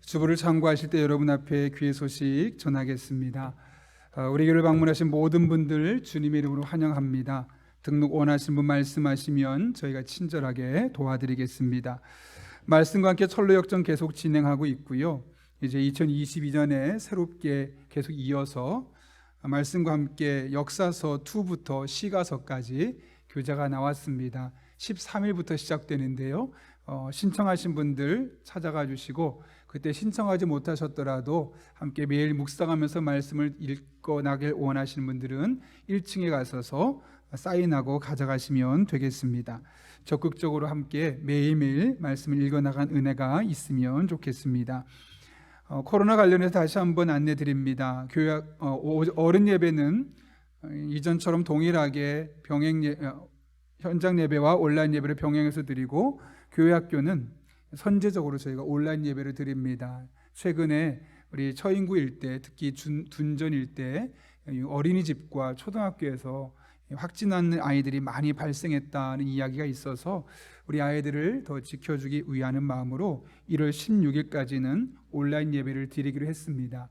주보를 참고하실 때 여러분 앞에 귀의 소식 전하겠습니다. 우리 교회를 방문하신 모든 분들 주님의 이름으로 환영합니다. 등록 원하신 분 말씀하시면 저희가 친절하게 도와드리겠습니다. 말씀과 함께 철로 역정 계속 진행하고 있고요. 이제 2022년에 새롭게 계속 이어서 말씀과 함께 역사서 2부터 시가서까지 교재가 나왔습니다. 13일부터 시작되는데요. 신청하신 분들 찾아가 주시고 그때 신청하지 못하셨더라도 함께 매일 묵상하면서 말씀을 읽어나길 원하시는 분들은 1층에 가셔서 사인하고 가져가시면 되겠습니다. 적극적으로 함께 매일매일 말씀을 읽어나간 은혜가 있으면 좋겠습니다. 코로나 관련해서 다시 한번 안내 드립니다. 어른 예배는 이전처럼 동일하게 현장 예배와 온라인 예배를 병행해서 드리고, 교회 학교는 선제적으로 저희가 온라인 예배를 드립니다. 최근에 우리 처인구 일대, 특히 둔전 일대 어린이집과 초등학교에서 확진한 아이들이 많이 발생했다는 이야기가 있어서 우리 아이들을 더 지켜주기 위하는 마음으로 1월 16일까지는 온라인 예배를 드리기로 했습니다.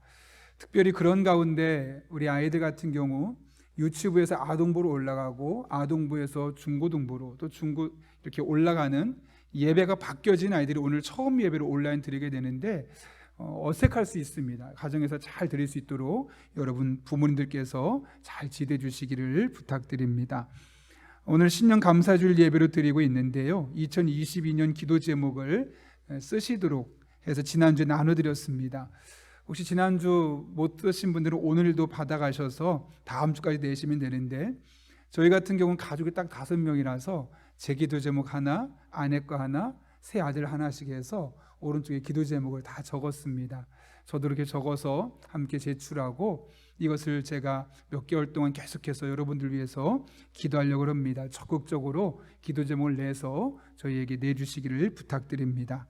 특별히 그런 가운데 우리 아이들 같은 경우 유치부에서 아동부로 올라가고 아동부에서 중고등부로 또 중고 이렇게 올라가는 예배가 바뀌어진 아이들이 오늘 처음 예배를 온라인 드리게 되는데 어색할 수 있습니다. 가정에서 잘 드릴 수 있도록 여러분 부모님들께서 잘 지도해 주시기를 부탁드립니다. 오늘 신년 감사주일 예배로 드리고 있는데요, 2022년 기도 제목을 쓰시도록 해서 지난주에 나눠드렸습니다. 혹시 지난주 못 쓰신 분들은 오늘도 받아가셔서 다음 주까지 내시면 되는데, 저희 같은 경우는 가족이 딱 5명이라서 제 기도 제목 하나, 아내 거 하나, 새 아들 하나씩 해서 오른쪽에 기도 제목을 다 적었습니다. 저도 이렇게 적어서 함께 제출하고 이것을 제가 몇 개월 동안 계속해서 여러분들 위해서 기도하려고 합니다. 적극적으로 기도 제목을 내서 저희에게 내주시기를 부탁드립니다.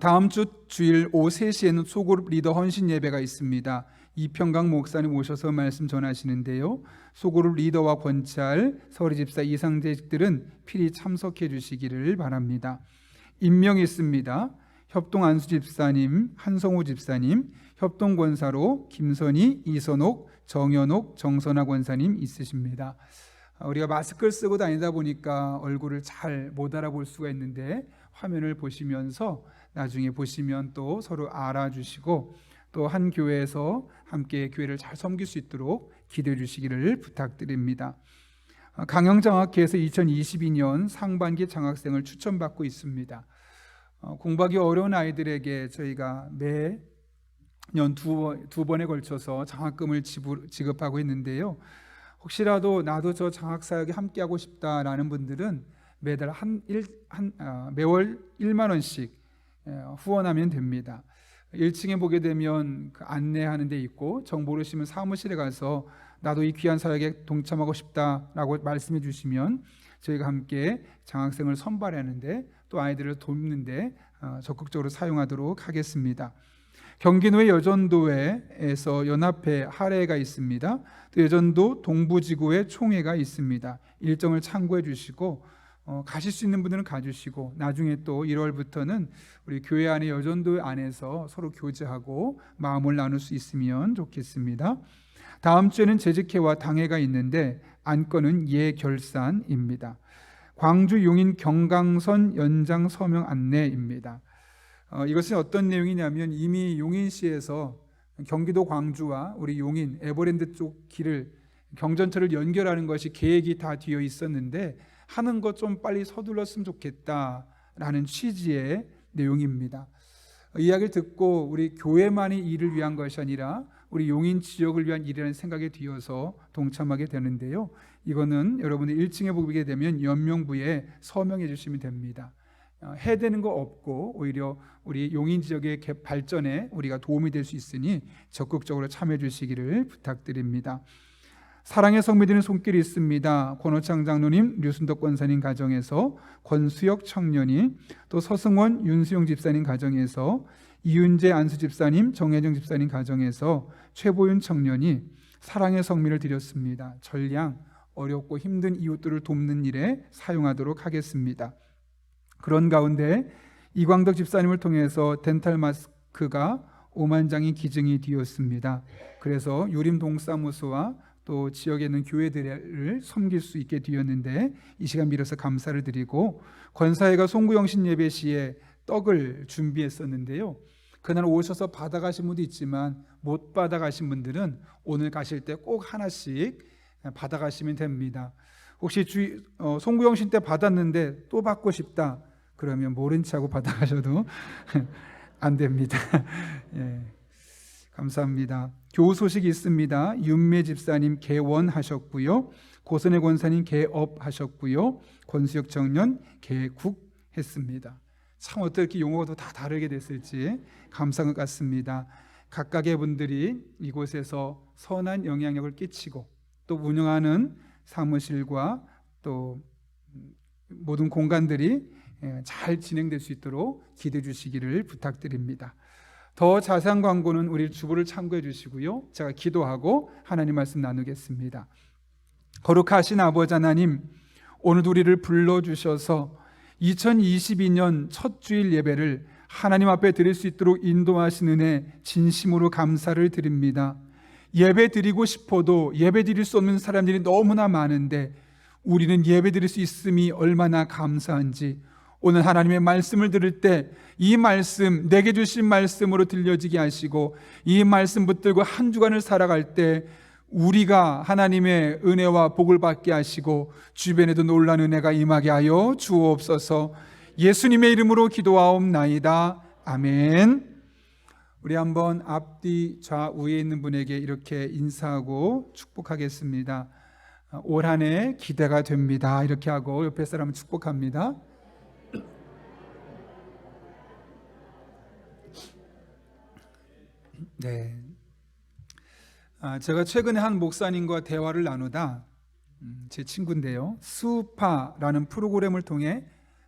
다음 주 주일 오후 3시에는 소그룹 리더 헌신 예배가 있습니다. 이평강 목사님 오셔서 말씀 전하시는데요, 소그룹 리더와 권찰, 서울의 집사 이상재직들은 필히 참석해 주시기를 바랍니다. 임명이 있습니다. 협동 안수 집사님, 한성호 집사님, 협동 권사로 김선희, 이선옥, 정현옥, 정선아 권사님 있으십니다. 우리가 마스크를 쓰고 다니다 보니까 얼굴을 잘 못 알아볼 수가 있는데 화면을 보시면서 나중에 보시면 또 서로 알아주시고 또 한 교회에서 함께 교회를 잘 섬길 수 있도록 기도해 주시기를 부탁드립니다. 강영장학회에서 2022년 상반기 장학생을 추천받고 있습니다. 공부하기 어려운 아이들에게 저희가 매년 두 번에 걸쳐서 장학금을 지급하고 있는데요, 혹시라도 나도 저 장학사역에 함께하고 싶다라는 분들은 매달 매월 1만 원씩 후원하면 됩니다. 1층에 보게 되면 그 안내하는 데 있고, 정 모르시면 사무실에 가서 나도 이 귀한 사역에 동참하고 싶다라고 말씀해 주시면 저희가 함께 장학생을 선발하는데 또 아이들을 돕는데 적극적으로 사용하도록 하겠습니다. 경기도의 여전도회에서 연합회 할애가 있습니다. 또 여전도 동부지구의 총회가 있습니다. 일정을 참고해 주시고 가실 수 있는 분들은 가주시고, 나중에 또 1월부터는 우리 교회 안에 여전도 안에서 서로 교제하고 마음을 나눌 수 있으면 좋겠습니다. 다음 주에는 재직회와 당회가 있는데 안건은 예결산입니다. 광주 용인 경강선 연장 서명 안내입니다. 이것은 어떤 내용이냐면, 이미 용인시에서 경기도 광주와 우리 용인 에버랜드 쪽 길을 경전철을 연결하는 것이 계획이 다 되어 있었는데 하는 것 좀 빨리 서둘렀으면 좋겠다라는 취지의 내용입니다. 이야기를 듣고 우리 교회만이 이를 위한 것이 아니라 우리 용인 지역을 위한 일이라는 생각이 되어서 동참하게 되는데요, 이거는 여러분이 1층에 보게 되면 연명부에 서명해 주시면 됩니다. 해되는 거 없고 오히려 우리 용인 지역의 발전에 우리가 도움이 될 수 있으니 적극적으로 참여해 주시기를 부탁드립니다. 사랑의 성미되는 손길이 있습니다. 권호창 장로님, 류순덕 권사님 가정에서 권수혁 청년이, 또 서승원, 윤수용 집사님 가정에서 이윤재 안수 집사님, 정혜정 집사님 가정에서 최보윤 청년이 사랑의 성미를 드렸습니다. 전량 어렵고 힘든 이웃들을 돕는 일에 사용하도록 하겠습니다. 그런 가운데 이광덕 집사님을 통해서 덴탈 마스크가 5만 장이 기증이 되었습니다. 그래서 유림 동사무소와 또 지역에 있는 교회들을 섬길 수 있게 되었는데, 이 시간 빌어서 감사를 드리고, 권사회가 송구영신 예배 시에 떡을 준비했었는데요. 그날 오셔서 받아가신 분도 있지만 못 받아가신 분들은 오늘 가실 때 꼭 하나씩 받아가시면 됩니다. 혹시 송구영신 때 받았는데 또 받고 싶다 그러면 모른 척하고 받아가셔도 안 됩니다. 예, 감사합니다. 교우 소식이 있습니다. 윤매 집사님 개원하셨고요, 고선혜 권사님 개업하셨고요, 권수혁 청년 개국했습니다. 참 어떻게 용어도 다 다르게 됐을지 감사한 것 같습니다. 각각의 분들이 이곳에서 선한 영향력을 끼치고 또 운영하는 사무실과 또 모든 공간들이 잘 진행될 수 있도록 기도해 주시기를 부탁드립니다. 더 자세한 광고는 우리 주보를 참고해 주시고요, 제가 기도하고 하나님 말씀 나누겠습니다. 거룩하신 아버지 하나님, 오늘도 우리를 불러주셔서 2022년 첫 주일 예배를 하나님 앞에 드릴 수 있도록 인도하신 은혜 진심으로 감사를 드립니다. 예배 드리고 싶어도 예배 드릴 수 없는 사람들이 너무나 많은데 우리는 예배 드릴 수 있음이 얼마나 감사한지, 오늘 하나님의 말씀을 들을 때 이 말씀, 내게 주신 말씀으로 들려지게 하시고, 이 말씀 붙들고 한 주간을 살아갈 때 우리가 하나님의 은혜와 복을 받게 하시고 주변에도 놀라운 은혜가 임하게 하여 주옵소서. 예수님의 이름으로 기도하옵나이다. 아멘. 우리 한번 앞뒤 좌우에 있는 분에게 이렇게 인사하고 축복하겠습니다. 올 한 해 기대가 됩니다. 이렇게 하고 옆에 사람을 축복합니다. 네. 제가 최근에 한 목사님과 대화를 나누다 제 친구인데요, 스우파라는 프로그램을 통해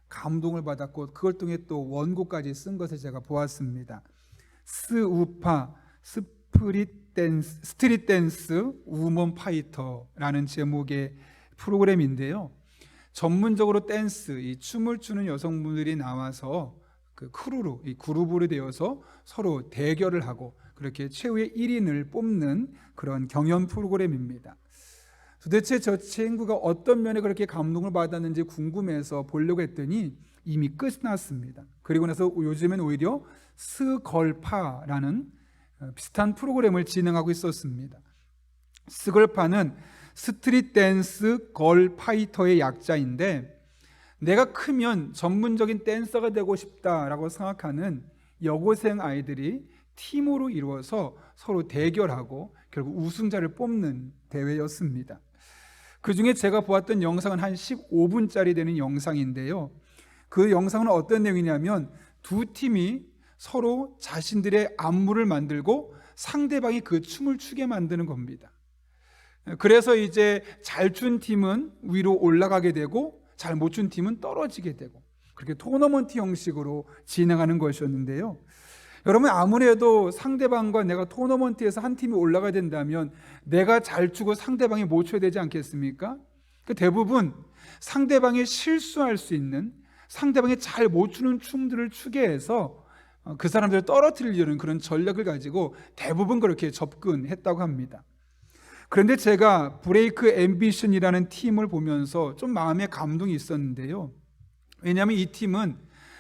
감동을 받았고 그걸 통해 또 원고까지 쓴 것을 제가 보았습니다. 스우파, 스트릿 댄스 우먼 파이터라는 제목의 프로그램인데요, 전문적으로 댄스, 이 춤을 추는 여성분들이 나와서 그 크루로, 이 그룹으로 되어서 서로 대결을 하고 그렇게 최후의 1인을 뽑는 그런 경연 프로그램입니다. 도대체 저 친구가 어떤 면에 그렇게 감동을 받았는지 궁금해서 보려고 했더니 이미 끝났습니다. 그리고 나서 요즘엔 오히려 스걸파라는 비슷한 프로그램을 진행하고 있었습니다. 스걸파는 스트릿 댄스 걸 파이터의 약자인데, 내가 크면 전문적인 댄서가 되고 싶다라고 생각하는 여고생 아이들이 팀으로 이루어서 서로 대결하고 결국 우승자를 뽑는 대회였습니다. 그 중에 제가 보았던 영상은 한 15분짜리 되는 영상인데요, 그 영상은 어떤 내용이냐면 두 팀이 서로 자신들의 안무를 만들고 상대방이 그 춤을 추게 만드는 겁니다. 그래서 이제 잘 춘 팀은 위로 올라가게 되고 잘 못 춘 팀은 떨어지게 되고, 그렇게 토너먼트 형식으로 진행하는 것이었는데요, 여러분 아무래도 상대방과 내가 토너먼트에서 한 팀이 올라가야 된다면 내가 잘 추고 상대방이 못 춰야 되지 않겠습니까? 대부분 상대방이 실수할 수 있는, 상대방이 잘 못 추는 춤들을 추게 해서 그 사람들을 떨어뜨리려는 그런 전략을 가지고 대부분 그렇게 접근했다고 합니다. 그런데 제가 브레이크 앰비션이라는 팀을 보면서 좀 마음에 감동이 있었는데요, 왜냐하면 이 팀은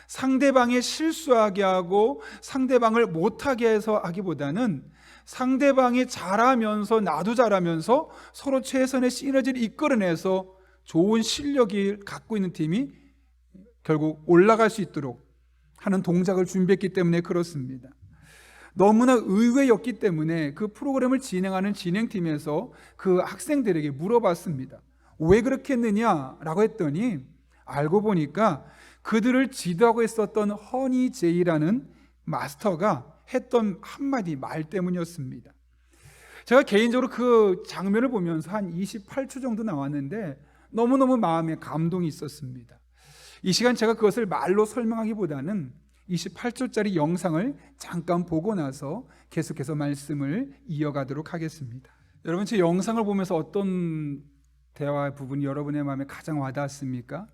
상대방이 실수하게 하고 상대방을 못하게 해서 하기보다는 상대방이 잘하면서 나도 잘하면서 서로 최선의 시너지를 이끌어내서 좋은 실력을 갖고 있는 팀이 결국 올라갈 수 있도록 하는 동작을 준비했기 때문에 그렇습니다. 너무나 의외였기 때문에 그 프로그램을 진행하는 진행팀에서 그 학생들에게 물어봤습니다. 왜 그렇게 했느냐라고 했더니 알고 보니까 그들을 지도하고 있었던 허니 제이라는 마스터가 했던 한마디 말 때문이었습니다. 제가 개인적으로 그 장면을 보면서 한 28초 정도 나왔는데 너무너무 마음에 감동이 있었습니다. 이 시간 제가 그것을 말로 설명하기보다는 28초짜리 영상을 잠깐 보고 나서 계속해서 말씀을 이어가도록 하겠습니다. 여러분, 제 영상을 보면서 어떤 대화 부분이 여러분의 마음에 가장 와닿았습니까?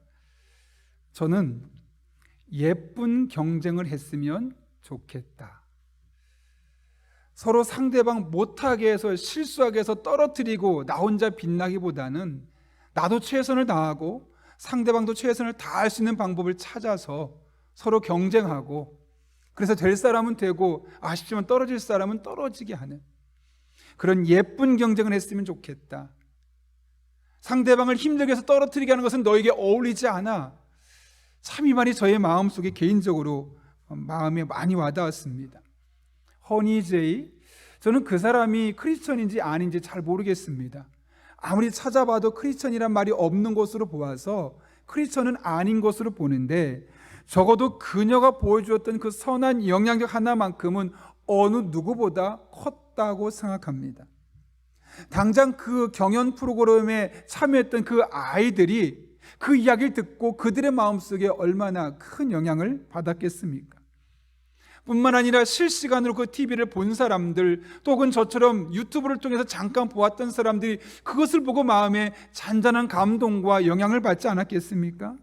저는 예쁜 경쟁을 했으면 좋겠다. 서로 상대방 못하게 해서 실수하게 해서 떨어뜨리고 나 혼자 빛나기보다는 나도 최선을 다하고 상대방도 최선을 다할 수 있는 방법을 찾아서 서로 경쟁하고, 그래서 될 사람은 되고 아쉽지만 떨어질 사람은 떨어지게 하는 그런 예쁜 경쟁을 했으면 좋겠다. 상대방을 힘들게 해서 떨어뜨리게 하는 것은 너에게 어울리지 않아. 참 이 말이 저의 마음속에 개인적으로 마음에 많이 와닿았습니다. 허니제이, 저는 그 사람이 크리스천인지 아닌지 잘 모르겠습니다. 아무리 찾아봐도 크리스천이란 말이 없는 것으로 보아서 크리스천은 아닌 것으로 보는데, 적어도 그녀가 보여주었던 그 선한 영향력 하나만큼은 어느 누구보다 컸다고 생각합니다. 당장 그 경연 프로그램에 참여했던 그 아이들이 그 이야기를 듣고 그들의 마음속에 얼마나 큰 영향을 받았겠습니까? 뿐만 아니라 실시간으로 그 TV를 본 사람들, 또 혹은 저처럼 유튜브를 통해서 잠깐 보았던 사람들이 그것을 보고 마음에 잔잔한 감동과 영향을 받지 않았겠습니까?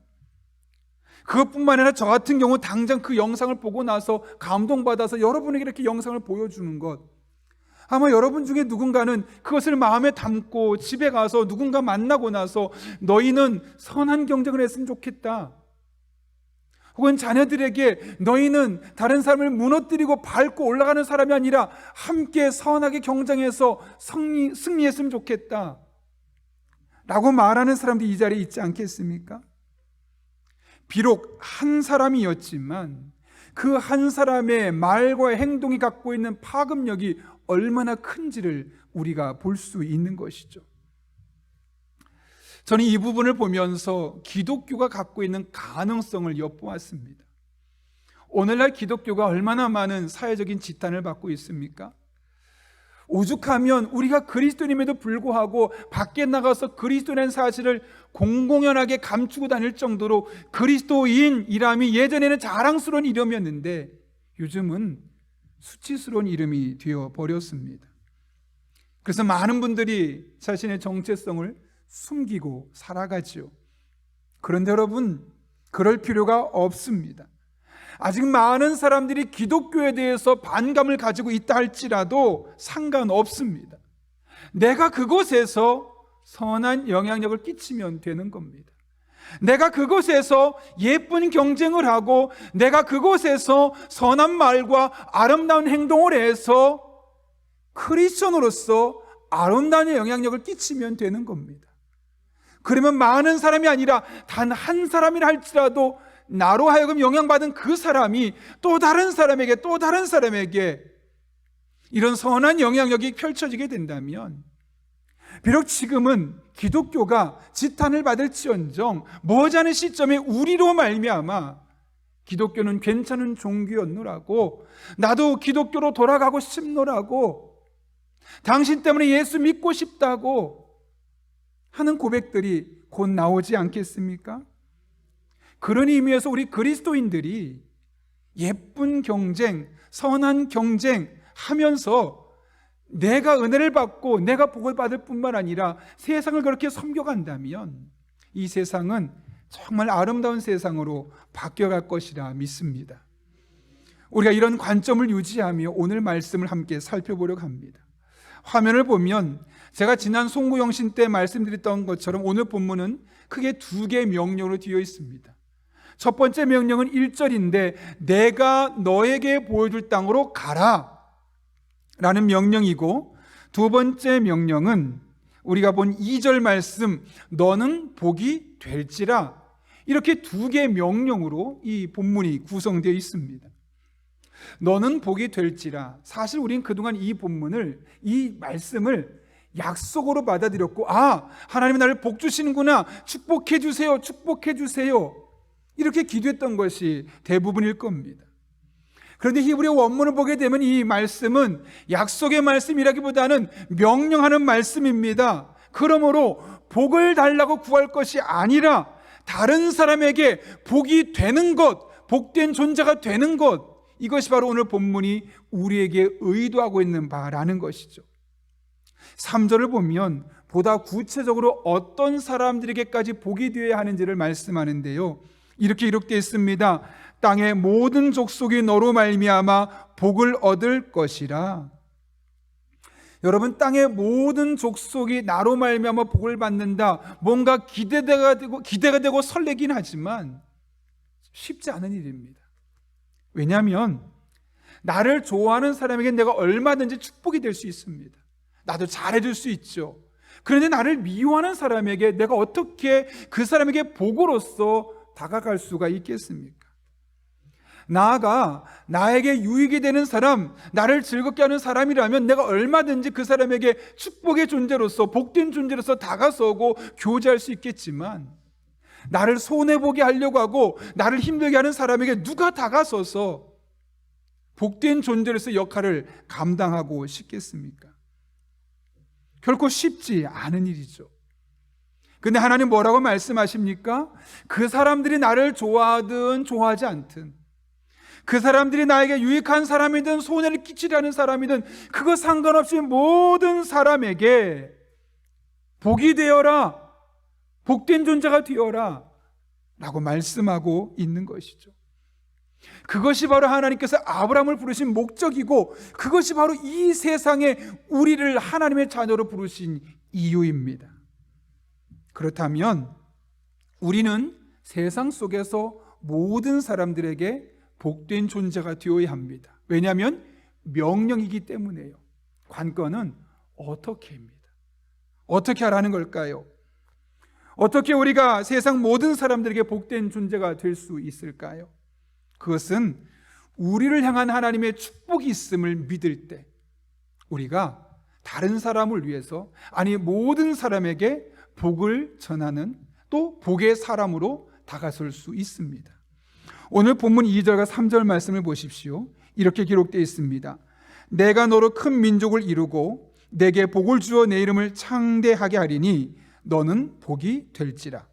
그것뿐만 아니라 저 같은 경우 당장 그 영상을 보고 나서 감동받아서 여러분에게 이렇게 영상을 보여주는 것, 아마 여러분 중에 누군가는 그것을 마음에 담고 집에 가서 누군가 만나고 나서 너희는 선한 경쟁을 했으면 좋겠다, 혹은 자녀들에게 너희는 다른 사람을 무너뜨리고 밟고 올라가는 사람이 아니라 함께 선하게 경쟁해서 승리했으면 좋겠다 라고 말하는 사람들이 이 자리에 있지 않겠습니까? 비록 한 사람이었지만 그 한 사람의 말과 행동이 갖고 있는 파급력이 얼마나 큰지를 우리가 볼 수 있는 것이죠. 저는 이 부분을 보면서 기독교가 갖고 있는 가능성을 엿보았습니다. 오늘날 기독교가 얼마나 많은 사회적인 지탄을 받고 있습니까? 오죽하면 우리가 그리스도인임에도 불구하고 밖에 나가서 그리스도인의 사실을 공공연하게 감추고 다닐 정도로 그리스도인이람이 예전에는 자랑스러운 이름이었는데 요즘은 수치스러운 이름이 되어버렸습니다. 그래서 많은 분들이 자신의 정체성을 숨기고 살아가지요. 그런데 여러분, 그럴 필요가 없습니다. 아직 많은 사람들이 기독교에 대해서 반감을 가지고 있다 할지라도 상관없습니다. 내가 그곳에서 선한 영향력을 끼치면 되는 겁니다. 내가 그곳에서 예쁜 경쟁을 하고 내가 그곳에서 선한 말과 아름다운 행동을 해서 크리스천으로서 아름다운 영향력을 끼치면 되는 겁니다. 그러면 많은 사람이 아니라 단 한 사람이라 할지라도 나로 하여금 영향받은 그 사람이 또 다른 사람에게 이런 선한 영향력이 펼쳐지게 된다면, 비록 지금은 기독교가 지탄을 받을지언정 머지않은 시점에 우리로 말미암아 기독교는 괜찮은 종교였노라고, 나도 기독교로 돌아가고 싶노라고, 당신 때문에 예수 믿고 싶다고 하는 고백들이 곧 나오지 않겠습니까? 그런 의미에서 우리 그리스도인들이 예쁜 경쟁, 선한 경쟁 하면서 내가 은혜를 받고 내가 복을 받을 뿐만 아니라 세상을 그렇게 섬겨간다면 이 세상은 정말 아름다운 세상으로 바뀌어갈 것이라 믿습니다. 우리가 이런 관점을 유지하며 오늘 말씀을 함께 살펴보려고 합니다. 화면을 보면 제가 지난 송구영신 때 말씀드렸던 것처럼 오늘 본문은 크게 두 개의 명령으로 되어 있습니다. 첫 번째 명령은 1절인데 내가 너에게 보여줄 땅으로 가라 라는 명령이고, 두 번째 명령은 우리가 본 2절 말씀 너는 복이 될지라, 이렇게 두 개의 명령으로 이 본문이 구성되어 있습니다. 너는 복이 될지라, 사실 우리는 그동안 이 본문을, 이 말씀을 약속으로 받아들였고, 하나님이 나를 복 주시는구나, 축복해 주세요, 축복해 주세요, 이렇게 기도했던 것이 대부분일 겁니다. 그런데 히브리어 원문을 보게 되면 이 말씀은 약속의 말씀이라기보다는 명령하는 말씀입니다. 그러므로 복을 달라고 구할 것이 아니라 다른 사람에게 복이 되는 것, 복된 존재가 되는 것, 이것이 바로 오늘 본문이 우리에게 의도하고 있는 바라는 것이죠. 3절을 보면 보다 구체적으로 어떤 사람들에게까지 복이 되어야 하는지를 말씀하는데요, 이렇게 기록되어 있습니다. 땅의 모든 족속이 너로 말미암아 복을 얻을 것이라. 여러분, 땅의 모든 족속이 나로 말미암아 복을 받는다. 뭔가 기대가 되고 설레긴 하지만 쉽지 않은 일입니다. 왜냐하면 나를 좋아하는 사람에게 내가 얼마든지 축복이 될 수 있습니다. 나도 잘해줄 수 있죠. 그런데 나를 미워하는 사람에게 내가 어떻게 그 사람에게 복으로서 다가갈 수가 있겠습니까? 나아가 나에게 유익이 되는 사람, 나를 즐겁게 하는 사람이라면 내가 얼마든지 그 사람에게 축복의 존재로서, 복된 존재로서 다가서고 교제할 수 있겠지만, 나를 손해보게 하려고 하고 나를 힘들게 하는 사람에게 누가 다가서서 복된 존재로서 역할을 감당하고 싶겠습니까? 결코 쉽지 않은 일이죠. 근데 하나님 뭐라고 말씀하십니까? 그 사람들이 나를 좋아하든 좋아하지 않든, 그 사람들이 나에게 유익한 사람이든 손해를 끼치려 하는 사람이든 그거 상관없이 모든 사람에게 복이 되어라, 복된 존재가 되어라 라고 말씀하고 있는 것이죠. 그것이 바로 하나님께서 아브라함을 부르신 목적이고, 그것이 바로 이 세상에 우리를 하나님의 자녀로 부르신 이유입니다. 그렇다면 우리는 세상 속에서 모든 사람들에게 복된 존재가 되어야 합니다. 왜냐하면 명령이기 때문에요. 관건은 어떻게입니다. 어떻게 하라는 걸까요? 어떻게 우리가 세상 모든 사람들에게 복된 존재가 될 수 있을까요? 그것은 우리를 향한 하나님의 축복이 있음을 믿을 때 우리가 다른 사람을 위해서, 아니 모든 사람에게 복을 전하는, 또 복의 사람으로 다가설 수 있습니다. 오늘 본문 2절과 3절 말씀을 보십시오. 이렇게 기록되어 있습니다. 내가 너로 큰 민족을 이루고 내게 복을 주어 내 이름을 창대하게 하리니 너는 복이 될지라.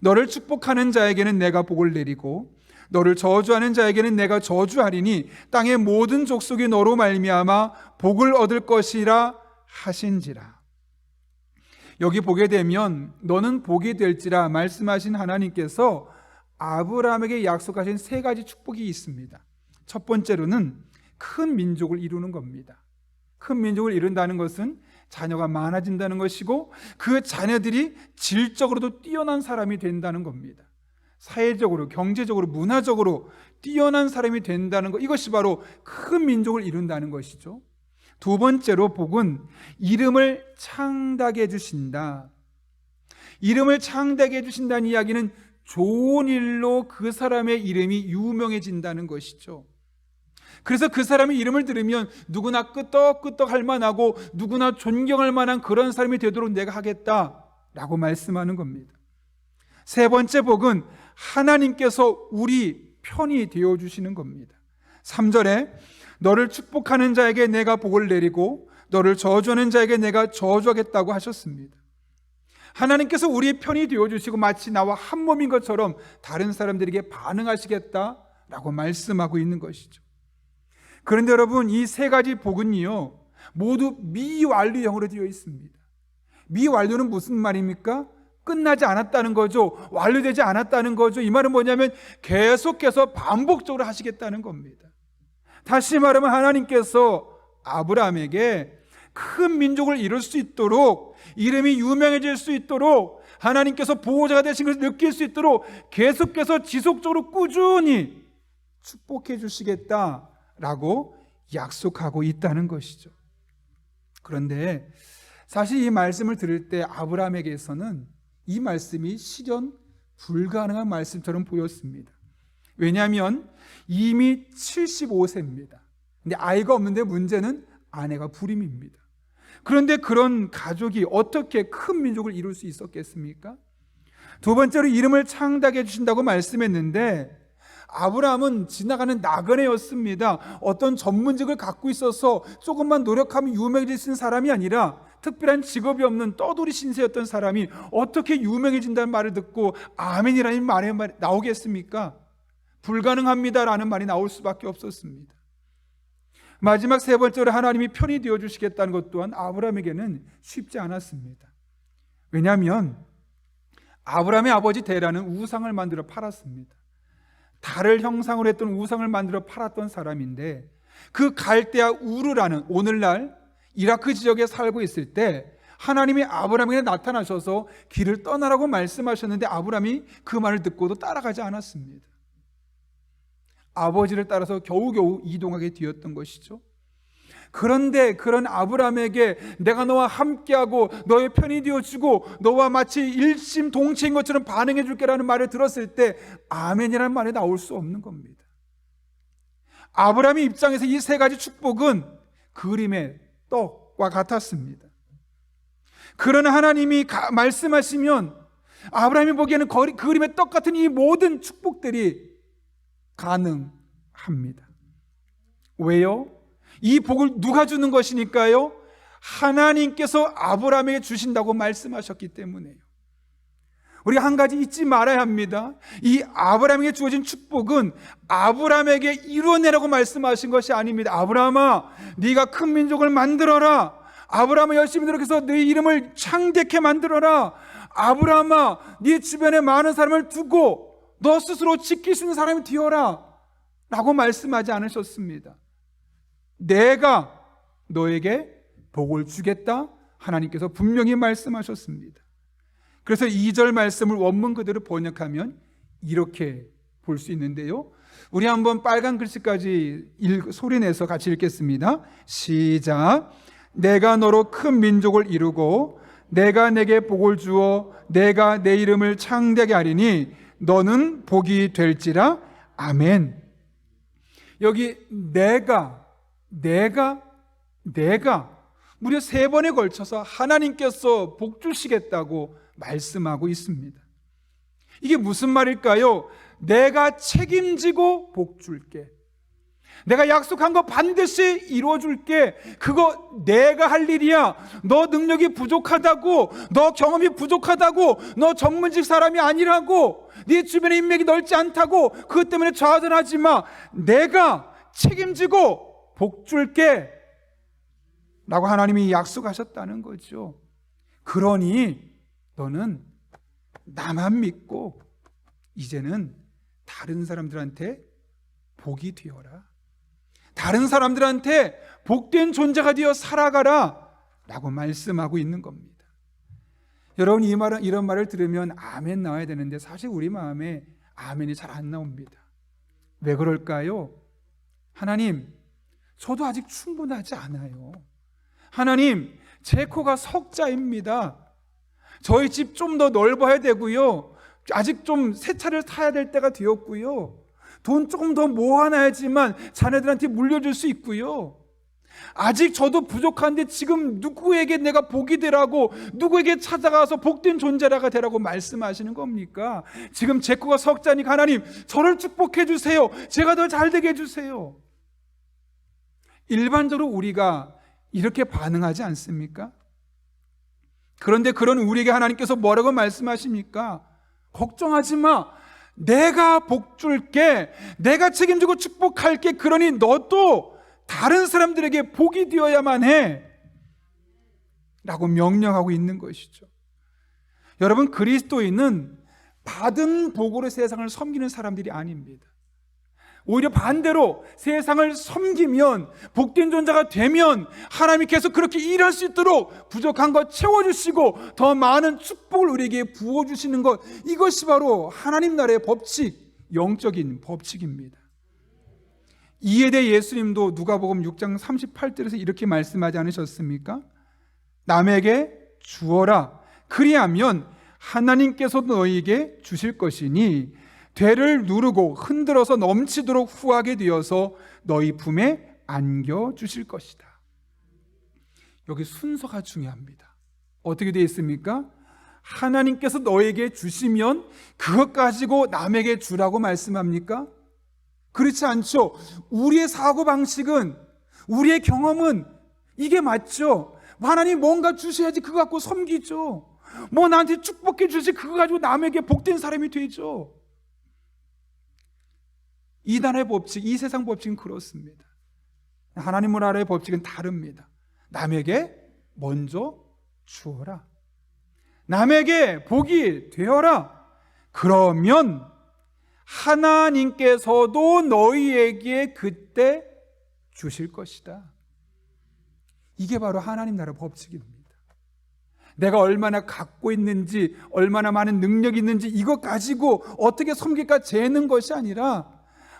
너를 축복하는 자에게는 내가 복을 내리고 너를 저주하는 자에게는 내가 저주하리니 땅의 모든 족속이 너로 말미암아 복을 얻을 것이라 하신지라. 여기 보게 되면 너는 복이 될지라 말씀하신 하나님께서 아브라함에게 약속하신 세 가지 축복이 있습니다. 첫 번째로는 큰 민족을 이루는 겁니다. 큰 민족을 이룬다는 것은 자녀가 많아진다는 것이고, 그 자녀들이 질적으로도 뛰어난 사람이 된다는 겁니다. 사회적으로, 경제적으로, 문화적으로 뛰어난 사람이 된다는 것, 이것이 바로 큰 민족을 이룬다는 것이죠. 두 번째로 복은 이름을 창대하게 해주신다. 이름을 창대하게 해주신다는 이야기는 좋은 일로 그 사람의 이름이 유명해진다는 것이죠. 그래서 그 사람의 이름을 들으면 누구나 끄떡끄떡 할 만하고 누구나 존경할 만한 그런 사람이 되도록 내가 하겠다라고 말씀하는 겁니다. 세 번째 복은 하나님께서 우리 편이 되어주시는 겁니다. 3절에 너를 축복하는 자에게 내가 복을 내리고 너를 저주하는 자에게 내가 저주하겠다고 하셨습니다. 하나님께서 우리의 편이 되어주시고 마치 나와 한 몸인 것처럼 다른 사람들에게 반응하시겠다라고 말씀하고 있는 것이죠. 그런데 여러분, 이 세 가지 복은요 모두 미완료형으로 되어 있습니다. 미완료는 무슨 말입니까? 끝나지 않았다는 거죠. 완료되지 않았다는 거죠. 이 말은 뭐냐면 계속해서 반복적으로 하시겠다는 겁니다. 다시 말하면 하나님께서 아브라함에게 큰 민족을 이룰 수 있도록, 이름이 유명해질 수 있도록, 하나님께서 보호자가 되신 것을 느낄 수 있도록 계속해서 지속적으로 꾸준히 축복해 주시겠다라고 약속하고 있다는 것이죠. 그런데 사실 이 말씀을 들을 때 아브라함에게서는 이 말씀이 실현 불가능한 말씀처럼 보였습니다. 왜냐하면 이미 75세입니다. 근데 아이가 없는데 문제는 아내가 불임입니다. 그런데 그런 가족이 어떻게 큰 민족을 이룰 수 있었겠습니까? 두 번째로 이름을 창대하게 해주신다고 말씀했는데 아브라함은 지나가는 나그네였습니다. 어떤 전문직을 갖고 있어서 조금만 노력하면 유명해질 사람이 아니라 특별한 직업이 없는 떠돌이 신세였던 사람이 어떻게 유명해진다는 말을 듣고 아멘이라는 말이 나오겠습니까? 불가능합니다라는 말이 나올 수밖에 없었습니다. 마지막 세 번째로 하나님이 편이 되어주시겠다는 것 또한 아브라함에게는 쉽지 않았습니다. 왜냐하면 아브라함의 아버지 데라는 우상을 만들어 팔았습니다. 달을 형상으로 했던 우상을 만들어 팔았던 사람인데, 그 갈대아 우르라는, 오늘날 이라크 지역에 살고 있을 때 하나님이 아브라함에게 나타나셔서 길을 떠나라고 말씀하셨는데, 아브라함이 그 말을 듣고도 따라가지 않았습니다. 아버지를 따라서 겨우겨우 이동하게 되었던 것이죠. 그런데 그런 아브라함에게 내가 너와 함께하고 너의 편이 되어주고 너와 마치 일심동체인 것처럼 반응해 줄게라는 말을 들었을 때 아멘이라는 말이 나올 수 없는 겁니다. 아브라함의 입장에서 이 세 가지 축복은 그림의 떡과 같았습니다. 그러나 하나님이 말씀하시면 아브라함이 보기에는 그림의 떡 같은 이 모든 축복들이 가능합니다. 왜요? 이 복을 누가 주는 것이니까요? 하나님께서 아브라함에게 주신다고 말씀하셨기 때문에요. 우리가 한 가지 잊지 말아야 합니다. 이 아브라함에게 주어진 축복은 아브라함에게 이루어내라고 말씀하신 것이 아닙니다. 아브라함아, 네가 큰 민족을 만들어라. 아브라함아, 열심히 노력해서 네 이름을 창대케 만들어라. 아브라함아, 네 주변에 많은 사람을 두고 너 스스로 지킬 수 있는 사람이 되어라 라고 말씀하지 않으셨습니다. 내가 너에게 복을 주겠다, 하나님께서 분명히 말씀하셨습니다. 그래서 2절 말씀을 원문 그대로 번역하면 이렇게 볼 수 있는데요, 우리 한번 빨간 글씨까지 소리내서 같이 읽겠습니다. 시작. 내가 너로 큰 민족을 이루고 내가 내게 복을 주어 내가 내 이름을 창대하게 하리니 너는 복이 될지라. 아멘. 여기 내가 무려 3번에 걸쳐서 하나님께서 복 주시겠다고 말씀하고 있습니다. 이게 무슨 말일까요? 내가 책임지고 복 줄게. 내가 약속한 거 반드시 이루어줄게. 그거 내가 할 일이야. 너 능력이 부족하다고, 너 경험이 부족하다고, 너 전문직 사람이 아니라고, 네 주변에 인맥이 넓지 않다고 그것 때문에 좌절하지 마. 내가 책임지고 복 줄게 라고 하나님이 약속하셨다는 거죠. 그러니 너는 나만 믿고 이제는 다른 사람들한테 복이 되어라. 다른 사람들한테 복된 존재가 되어 살아가라 라고 말씀하고 있는 겁니다. 여러분, 이런 말을 들으면 아멘 나와야 되는데 사실 우리 마음에 아멘이 잘 안 나옵니다. 왜 그럴까요? 하나님, 저도 아직 충분하지 않아요. 하나님, 제 코가 석자입니다. 저희 집 좀 더 넓어야 되고요, 아직 좀 새 차를 타야 될 때가 되었고요, 돈 조금 더 모아놔야지만 자녀들한테 물려줄 수 있고요, 아직 저도 부족한데 지금 누구에게 내가 복이 되라고, 누구에게 찾아가서 복된 존재라가 되라고 말씀하시는 겁니까? 지금 제 코가 석자니까 하나님, 저를 축복해 주세요. 제가 더 잘되게 해주세요. 일반적으로 우리가 이렇게 반응하지 않습니까? 그런데 그런 우리에게 하나님께서 뭐라고 말씀하십니까? 걱정하지 마. 내가 복 줄게. 내가 책임지고 축복할게. 그러니 너도 다른 사람들에게 복이 되어야만 해 라고 명령하고 있는 것이죠. 여러분, 그리스도인은 받은 복으로 세상을 섬기는 사람들이 아닙니다. 오히려 반대로 세상을 섬기면, 복된 존재가 되면 하나님이 계속 그렇게 일할 수 있도록 부족한 것 채워주시고 더 많은 축복을 우리에게 부어주시는 것, 이것이 바로 하나님 나라의 법칙, 영적인 법칙입니다. 이에 대해 예수님도 누가복음 6장 38절에서 이렇게 말씀하지 않으셨습니까? 남에게 주어라. 그리하면 하나님께서 너희에게 주실 것이니 되를 누르고 흔들어서 넘치도록 후하게 되어서 너희 품에 안겨 주실 것이다. 여기 순서가 중요합니다. 어떻게 되어 있습니까? 하나님께서 너에게 주시면 그것 가지고 남에게 주라고 말씀합니까? 그렇지 않죠. 우리의 사고방식은, 우리의 경험은 이게 맞죠. 하나님 뭔가 주셔야지 그거 갖고 섬기죠. 뭐 나한테 축복해 주지 그거 가지고 남에게 복된 사람이 되죠. 이 나라의 법칙, 이 세상 법칙은 그렇습니다. 하나님 나라의 법칙은 다릅니다. 남에게 먼저 주어라. 남에게 복이 되어라. 그러면 하나님께서도 너희에게 그때 주실 것이다. 이게 바로 하나님 나라 법칙입니다. 내가 얼마나 갖고 있는지, 얼마나 많은 능력이 있는지 이것 가지고 어떻게 섬길까 재는 것이 아니라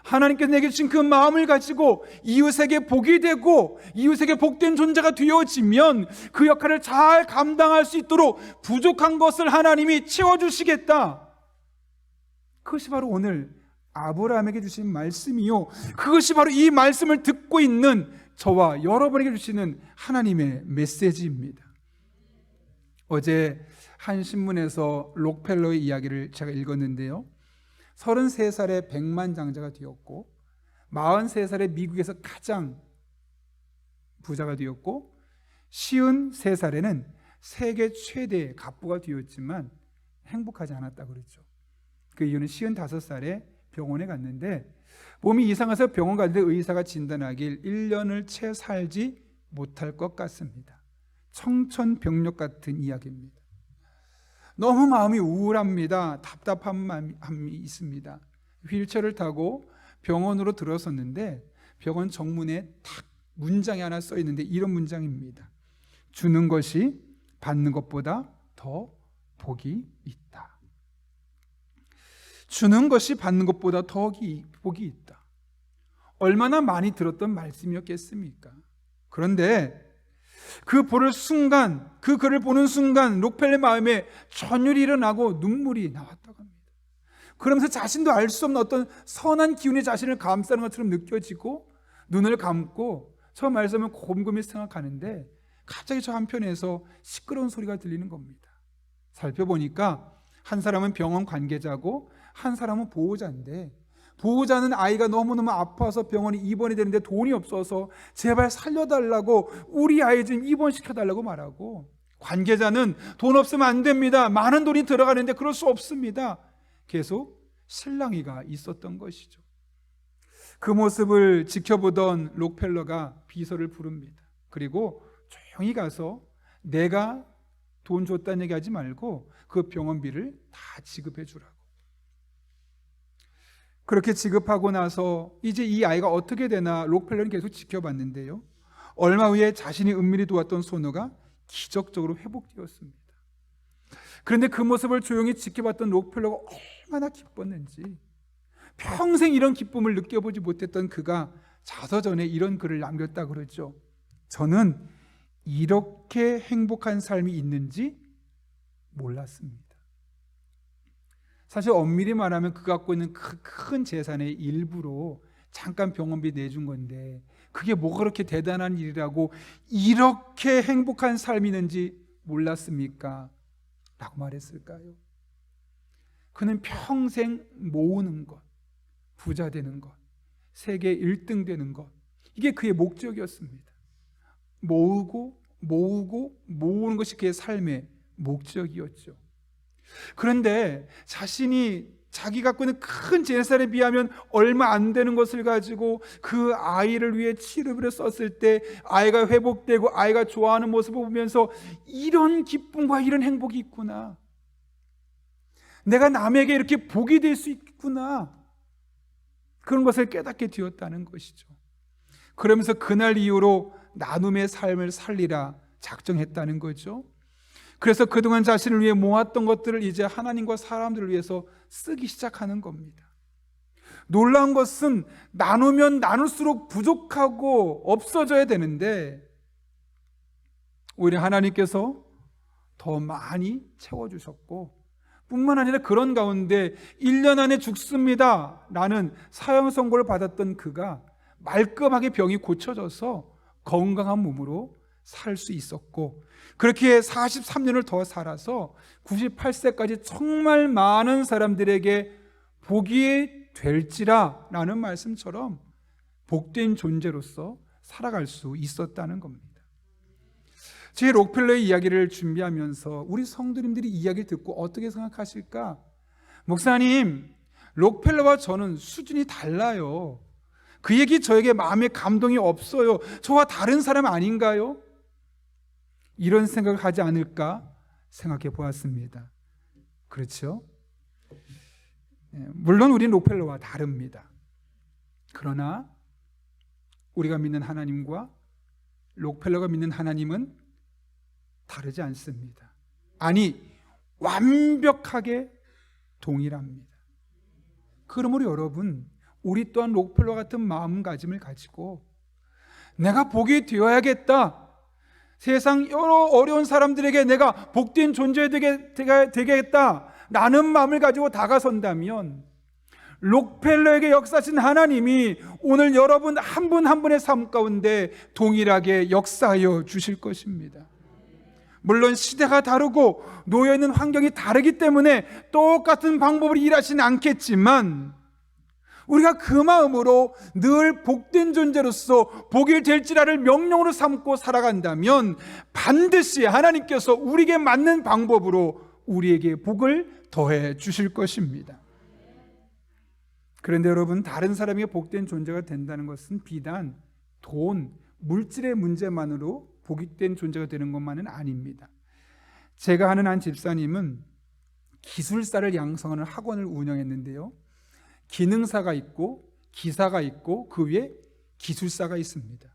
하나님께서 내게 주신 그 마음을 가지고 이웃에게 복이 되고 이웃에게 복된 존재가 되어지면 그 역할을 잘 감당할 수 있도록 부족한 것을 하나님이 채워주시겠다. 그것이 바로 오늘 아브라함에게 주신 말씀이요, 그것이 바로 이 말씀을 듣고 있는 저와 여러분에게 주시는 하나님의 메시지입니다. 어제 한 신문에서 록펠러의 이야기를 제가 읽었는데요, 33살에 백만장자가 되었고 43살에 미국에서 가장 부자가 되었고 53살에는 세계 최대의 갑부가 되었지만 행복하지 않았다고 그랬죠. 그 이유는 55살에 병원에 갔는데 몸이 이상해서 병원 갔는데 의사가 진단하길 1년을 채 살지 못할 것 같습니다. 청천벽력 같은 이야기입니다. 너무 마음이 우울합니다. 답답한 마음이 있습니다. 휠체어를 타고 병원으로 들어섰는데 병원 정문에 탁 문장이 하나 써 있는데 이런 문장입니다. 주는 것이 받는 것보다 더 복이 있다. 주는 것이 받는 것보다 더 복이 있다. 얼마나 많이 들었던 말씀이었겠습니까? 그런데 그 글을 보는 순간 록펠러의 마음에 전율이 일어나고 눈물이 나왔다고 합니다. 그러면서 자신도 알 수 없는 어떤 선한 기운이 자신을 감싸는 것처럼 느껴지고 눈을 감고 저 말씀을 곰곰이 생각하는데 갑자기 저 한편에서 시끄러운 소리가 들리는 겁니다. 살펴보니까 한 사람은 병원 관계자고 한 사람은 보호자인데, 보호자는 아이가 너무너무 아파서 병원에 입원이 되는데 돈이 없어서 제발 살려달라고 우리 아이 좀 입원시켜달라고 말하고, 관계자는 돈 없으면 안 됩니다, 많은 돈이 들어가는데 그럴 수 없습니다. 계속 실랑이가 있었던 것이죠. 그 모습을 지켜보던 록펠러가 비서를 부릅니다. 그리고 조용히 가서 내가 돈 줬다는 얘기 하지 말고 그 병원비를 다 지급해 주라고. 그렇게 지급하고 나서 이제 이 아이가 어떻게 되나 록펠러는 계속 지켜봤는데요, 얼마 후에 자신이 은밀히 도왔던 소녀가 기적적으로 회복되었습니다. 그런데 그 모습을 조용히 지켜봤던 록펠러가 얼마나 기뻤는지, 평생 이런 기쁨을 느껴보지 못했던 그가 자서전에 이런 글을 남겼다 그러죠. 저는 이렇게 행복한 삶이 있는지 몰랐습니다. 사실 엄밀히 말하면 그가 갖고 있는 큰 재산의 일부로 잠깐 병원비 내준 건데 그게 뭐가 그렇게 대단한 일이라고 이렇게 행복한 삶이 있는지 몰랐습니까? 라고 말했을까요? 그는 평생 모으는 것, 부자 되는 것, 세계 1등 되는 것, 이게 그의 목적이었습니다. 모으는 것이 그의 삶의 목적이었죠. 그런데 자기가 갖고 있는 큰 재산에 비하면 얼마 안 되는 것을 가지고 그 아이를 위해 치료비를 썼을 때 아이가 회복되고 아이가 좋아하는 모습을 보면서 이런 기쁨과 이런 행복이 있구나, 내가 남에게 이렇게 복이 될 수 있구나, 그런 것을 깨닫게 되었다는 것이죠. 그러면서 그날 이후로 나눔의 삶을 살리라 작정했다는 거죠. 그래서 그동안 자신을 위해 모았던 것들을 이제 하나님과 사람들을 위해서 쓰기 시작하는 겁니다. 놀라운 것은 나누면 나눌수록 부족하고 없어져야 되는데 오히려 하나님께서 더 많이 채워주셨고, 뿐만 아니라 그런 가운데 1년 안에 죽습니다 라는 사형 선고를 받았던 그가 말끔하게 병이 고쳐져서 건강한 몸으로 살 수 있었고, 그렇게 43년을 더 살아서 98세까지 정말 많은 사람들에게 복이 될지라 라는 말씀처럼 복된 존재로서 살아갈 수 있었다는 겁니다. 제 록펠러의 이야기를 준비하면서 우리 성도님들이 이야기를 듣고 어떻게 생각하실까? 목사님, 록펠러와 저는 수준이 달라요. 그 얘기 저에게 마음에 감동이 없어요. 저와 다른 사람 아닌가요? 이런 생각을 하지 않을까 생각해 보았습니다. 그렇죠? 물론 우리는 록펠러와 다릅니다. 그러나 우리가 믿는 하나님과 록펠러가 믿는 하나님은 다르지 않습니다. 아니, 완벽하게 동일합니다. 그러므로 여러분, 우리 또한 록펠러 같은 마음가짐을 가지고 내가 복이 되어야겠다, 세상 여러 어려운 사람들에게 내가 복된 존재 되겠다 라는 마음을 가지고 다가선다면 록펠러에게 역사하신 하나님이 오늘 여러분 한 분 한 분의 삶 가운데 동일하게 역사하여 주실 것입니다. 물론 시대가 다르고 놓여있는 환경이 다르기 때문에 똑같은 방법으로 일하지는 않겠지만 우리가 그 마음으로 늘 복된 존재로서 복이 될지라를 명령으로 삼고 살아간다면 반드시 하나님께서 우리에게 맞는 방법으로 우리에게 복을 더해 주실 것입니다. 그런데 여러분, 다른 사람에게 복된 존재가 된다는 것은 비단 돈, 물질의 문제만으로 복된 존재가 되는 것만은 아닙니다. 제가 아는 한 집사님은 기술사를 양성하는 학원을 운영했는데요, 기능사가 있고 기사가 있고 그 위에 기술사가 있습니다.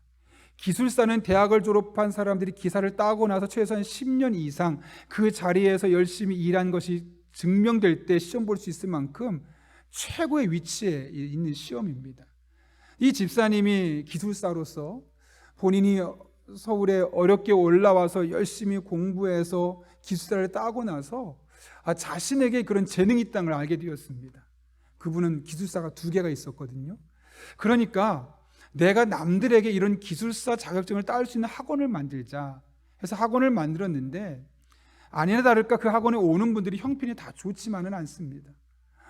기술사는 대학을 졸업한 사람들이 기사를 따고 나서 최소한 10년 이상 그 자리에서 열심히 일한 것이 증명될 때 시험 볼 수 있을 만큼 최고의 위치에 있는 시험입니다. 이 집사님이 기술사로서 본인이 서울에 어렵게 올라와서 열심히 공부해서 기술사를 따고 나서 자신에게 그런 재능이 있다는 걸 알게 되었습니다. 그분은 기술사가 2개가 있었거든요. 그러니까 내가 남들에게 이런 기술사 자격증을 따올 수 있는 학원을 만들자 해서 학원을 만들었는데, 아니나 다를까 그 학원에 오는 분들이 형편이 다 좋지만은 않습니다.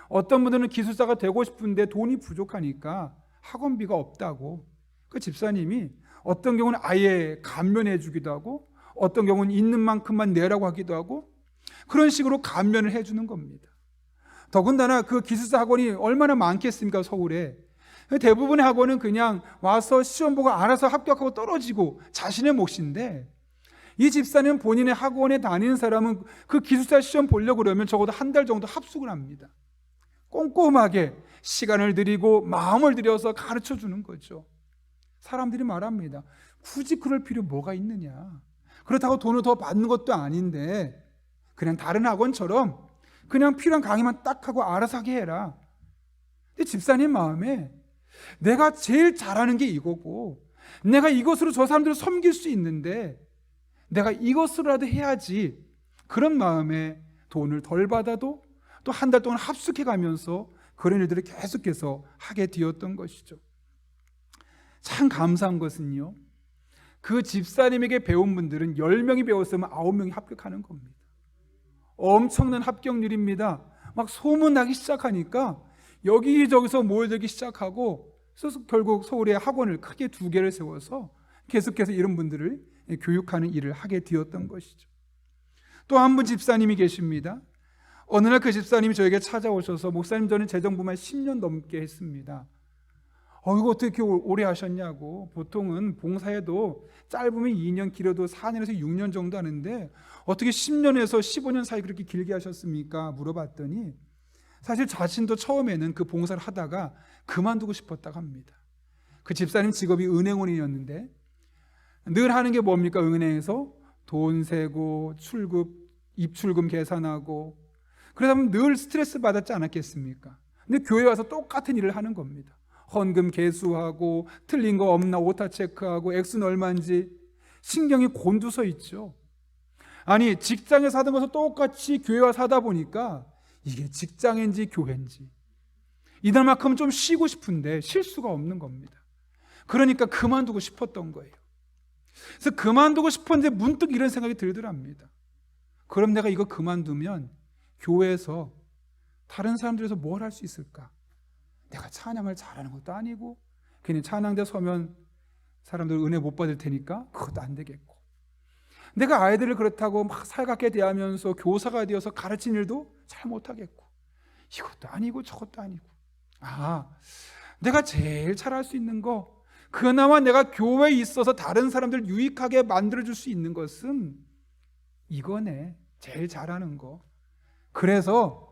어떤 분들은 기술사가 되고 싶은데 돈이 부족하니까 학원비가 없다고, 그 집사님이 어떤 경우는 아예 감면해 주기도 하고 어떤 경우는 있는 만큼만 내라고 하기도 하고 그런 식으로 감면을 해주는 겁니다. 더군다나 그 기술사 학원이 얼마나 많겠습니까, 서울에. 대부분의 학원은 그냥 와서 시험 보고 알아서 합격하고 떨어지고 자신의 몫인데, 이 집사님 본인의 학원에 다니는 사람은 그 기술사 시험 보려고 그러면 적어도 한 달 정도 합숙을 합니다. 꼼꼼하게 시간을 들이고 마음을 들여서 가르쳐 주는 거죠. 사람들이 말합니다. 굳이 그럴 필요 뭐가 있느냐, 그렇다고 돈을 더 받는 것도 아닌데 그냥 다른 학원처럼 그냥 필요한 강의만 딱 하고 알아서 하게 해라. 근데 집사님 마음에 내가 제일 잘하는 게 이거고 내가 이것으로 저 사람들을 섬길 수 있는데 내가 이것으로라도 해야지, 그런 마음에 돈을 덜 받아도 또 한 달 동안 합숙해 가면서 그런 일들을 계속해서 하게 되었던 것이죠. 참 감사한 것은요, 그 집사님에게 배운 분들은 10명이 배웠으면 9명이 합격하는 겁니다. 엄청난 합격률입니다. 막 소문나기 시작하니까 여기저기서 모여들기 시작하고, 그래서 결국 서울에 학원을 크게 2개를 세워서 계속해서 이런 분들을 교육하는 일을 하게 되었던 것이죠. 또 한 분 집사님이 계십니다. 어느 날 그 집사님이 저에게 찾아오셔서, 목사님 저는 재정부만 10년 넘게 했습니다. 이거 어떻게 오래 하셨냐고. 보통은 봉사해도 짧으면 2년, 길어도 4년에서 6년 정도 하는데 어떻게 10년에서 15년 사이 그렇게 길게 하셨습니까? 물어봤더니 사실 자신도 처음에는 그 봉사를 하다가 그만두고 싶었다고 합니다. 그 집사님 직업이 은행원이었는데 늘 하는 게 뭡니까? 은행에서 돈 세고 입출금 계산하고, 그러다 보면 늘 스트레스 받았지 않았겠습니까? 근데 교회 와서 똑같은 일을 하는 겁니다. 헌금 계수하고 틀린 거 없나 오타 체크하고 액수는 얼마인지 신경이 곤두서 있죠. 아니, 직장에서 하던 것을 똑같이 교회 와서 하다 보니까 이게 직장인지 교회인지 이날만큼은 좀 쉬고 싶은데 쉴 수가 없는 겁니다. 그러니까 그만두고 싶었던 거예요. 그래서 그만두고 싶었는데 문득 이런 생각이 들더랍니다. 그럼 내가 이거 그만두면 교회에서 다른 사람들에서 뭘 할 수 있을까? 내가 찬양을 잘하는 것도 아니고 괜히 찬양대 서면 사람들 은혜 못 받을 테니까 그것도 안 되겠고, 내가 아이들을 그렇다고 막 살갑게 대하면서 교사가 되어서 가르친 일도 잘 못하겠고, 이것도 아니고 저것도 아니고, 내가 제일 잘할 수 있는 거, 그나마 내가 교회에 있어서 다른 사람들을 유익하게 만들어줄 수 있는 것은 이거네. 제일 잘하는 거. 그래서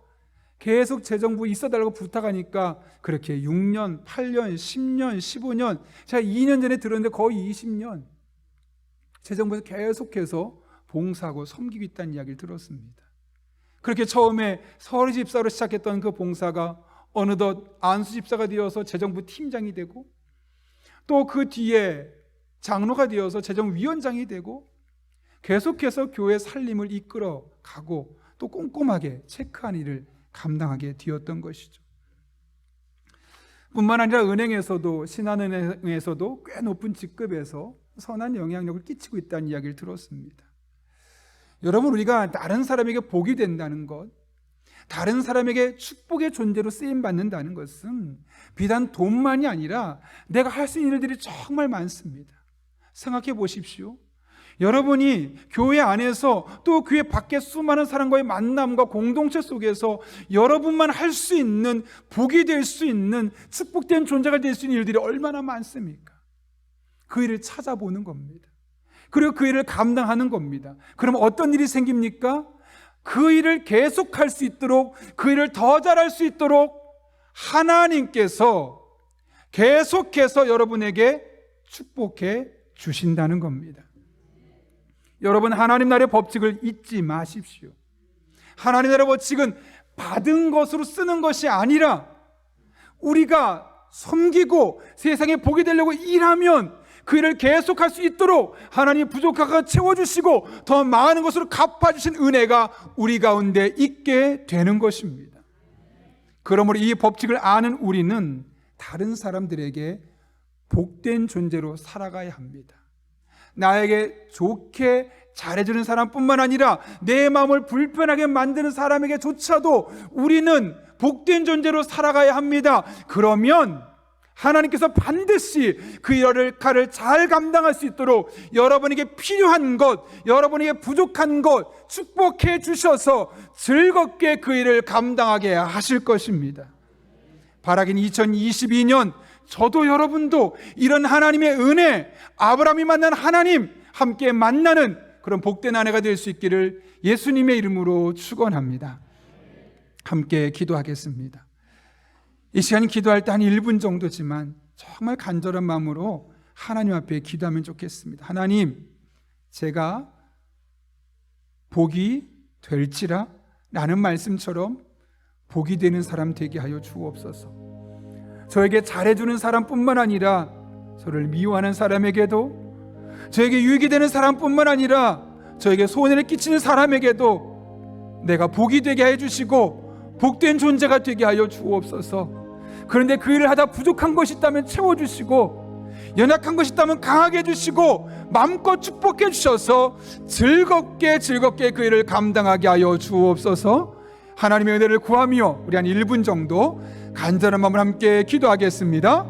계속 재정부 있어달라고 부탁하니까 그렇게 6년, 8년, 10년, 15년, 제가 2년 전에 들었는데 거의 20년 재정부에서 계속해서 봉사하고 섬기고 있다는 이야기를 들었습니다. 그렇게 처음에 서리 집사로 시작했던 그 봉사가 어느덧 안수 집사가 되어서 재정부 팀장이 되고, 또 그 뒤에 장로가 되어서 재정위원장이 되고, 계속해서 교회 살림을 이끌어 가고 또 꼼꼼하게 체크하는 일을 감당하게 되었던 것이죠. 뿐만 아니라 은행에서도, 신한은행에서도 꽤 높은 직급에서 선한 영향력을 끼치고 있다는 이야기를 들었습니다. 여러분, 우리가 다른 사람에게 복이 된다는 것, 다른 사람에게 축복의 존재로 쓰임받는다는 것은 비단 돈만이 아니라 내가 할 수 있는 일들이 정말 많습니다. 생각해 보십시오. 여러분이 교회 안에서 또 교회 밖에 수많은 사람과의 만남과 공동체 속에서 여러분만 할 수 있는, 복이 될 수 있는, 축복된 존재가 될 수 있는 일들이 얼마나 많습니까? 그 일을 찾아보는 겁니다. 그리고 그 일을 감당하는 겁니다. 그럼 어떤 일이 생깁니까? 그 일을 계속할 수 있도록, 그 일을 더 잘할 수 있도록 하나님께서 계속해서 여러분에게 축복해 주신다는 겁니다. 여러분, 하나님 나라의 법칙을 잊지 마십시오. 하나님 나라의 법칙은 받은 것으로 쓰는 것이 아니라 우리가 섬기고 세상에 복이 되려고 일하면 그 일을 계속할 수 있도록 하나님이 부족하가 채워주시고 더 많은 것으로 갚아주신 은혜가 우리 가운데 있게 되는 것입니다. 그러므로 이 법칙을 아는 우리는 다른 사람들에게 복된 존재로 살아가야 합니다. 나에게 좋게 잘해주는 사람뿐만 아니라 내 마음을 불편하게 만드는 사람에게조차도 우리는 복된 존재로 살아가야 합니다. 그러면 하나님께서 반드시 그 일을 잘 감당할 수 있도록 여러분에게 필요한 것, 여러분에게 부족한 것 축복해 주셔서 즐겁게 그 일을 감당하게 하실 것입니다. 바라긴 2022년 저도 여러분도 이런 하나님의 은혜, 아브라함이 만난 하나님 함께 만나는 그런 복된 한 해가 될 수 있기를 예수님의 이름으로 축원합니다. 함께 기도하겠습니다. 이 시간 기도할 때 한 1분 정도지만 정말 간절한 마음으로 하나님 앞에 기도하면 좋겠습니다. 하나님, 제가 복이 될지라 라는 말씀처럼 복이 되는 사람 되게 하여 주옵소서. 저에게 잘해주는 사람뿐만 아니라 저를 미워하는 사람에게도, 저에게 유익이 되는 사람뿐만 아니라 저에게 손해를 끼치는 사람에게도 내가 복이 되게 해주시고 복된 존재가 되게 하여 주옵소서. 그런데 그 일을 하다 부족한 것이 있다면 채워주시고, 연약한 것이 있다면 강하게 해주시고, 마음껏 축복해 주셔서 즐겁게 그 일을 감당하게 하여 주옵소서. 하나님의 은혜를 구하며 우리 한 1분 정도 간절한 마음을 함께 기도하겠습니다.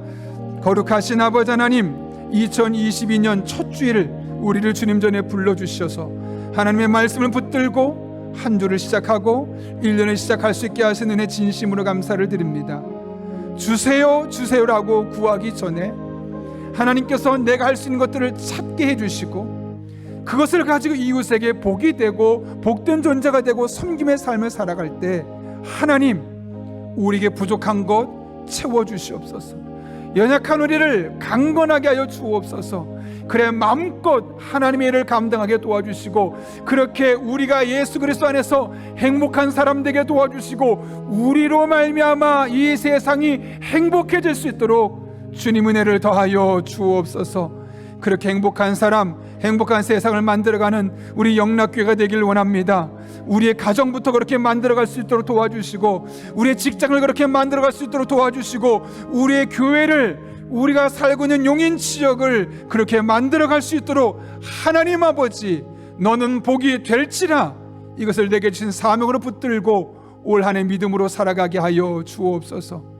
거룩하신 아버지 하나님, 2022년 첫 주일을 우리를 주님 전에 불러주셔서 하나님의 말씀을 붙들고 한 주를 시작하고 1년을 시작할 수 있게 하신 은혜 진심으로 감사를 드립니다. 주세요라고 구하기 전에 하나님께서 내가 할 수 있는 것들을 찾게 해주시고 그것을 가지고 이웃에게 복이 되고 복된 존재가 되고 섬김의 삶을 살아갈 때 하나님, 우리에게 부족한 것 채워주시옵소서. 연약한 우리를 강건하게 하여 주옵소서. 그래 마음껏 하나님의 일을 감당하게 도와주시고, 그렇게 우리가 예수 그리스도 안에서 행복한 사람 되게 도와주시고, 우리로 말미암아 이 세상이 행복해질 수 있도록 주님 은혜를 더하여 주옵소서. 그렇게 행복한 사람, 행복한 세상을 만들어가는 우리 영락교회가 되길 원합니다. 우리의 가정부터 그렇게 만들어갈 수 있도록 도와주시고, 우리의 직장을 그렇게 만들어갈 수 있도록 도와주시고, 우리의 교회를, 우리가 살고 있는 용인 지역을 그렇게 만들어갈 수 있도록 하나님 아버지, 너는 복이 될지라 이것을 내게 주신 사명으로 붙들고 올 한 해 믿음으로 살아가게 하여 주옵소서.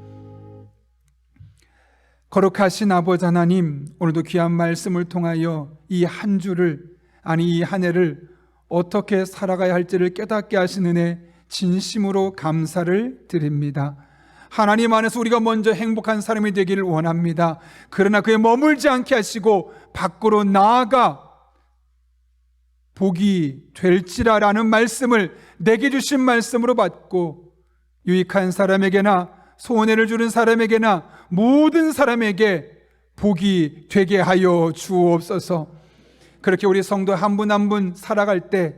거룩하신 아버지 하나님, 오늘도 귀한 말씀을 통하여 이 한 주를, 아니 이 한 해를 어떻게 살아가야 할지를 깨닫게 하신 은혜 진심으로 감사를 드립니다. 하나님 안에서 우리가 먼저 행복한 사람이 되기를 원합니다. 그러나 그에 머물지 않게 하시고 밖으로 나아가 복이 될지라라는 말씀을 내게 주신 말씀으로 받고 유익한 사람에게나 손해를 주는 사람에게나 모든 사람에게 복이 되게 하여 주옵소서. 그렇게 우리 성도 한 분 한 분 살아갈 때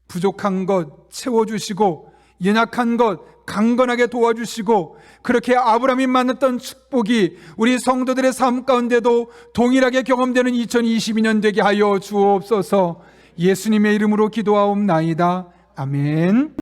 부족한 것 채워주시고 연약한 것 강건하게 도와주시고 그렇게 아브라함이 만났던 축복이 우리 성도들의 삶 가운데도 동일하게 경험되는 2022년 되게 하여 주옵소서. 예수님의 이름으로 기도하옵나이다. 아멘.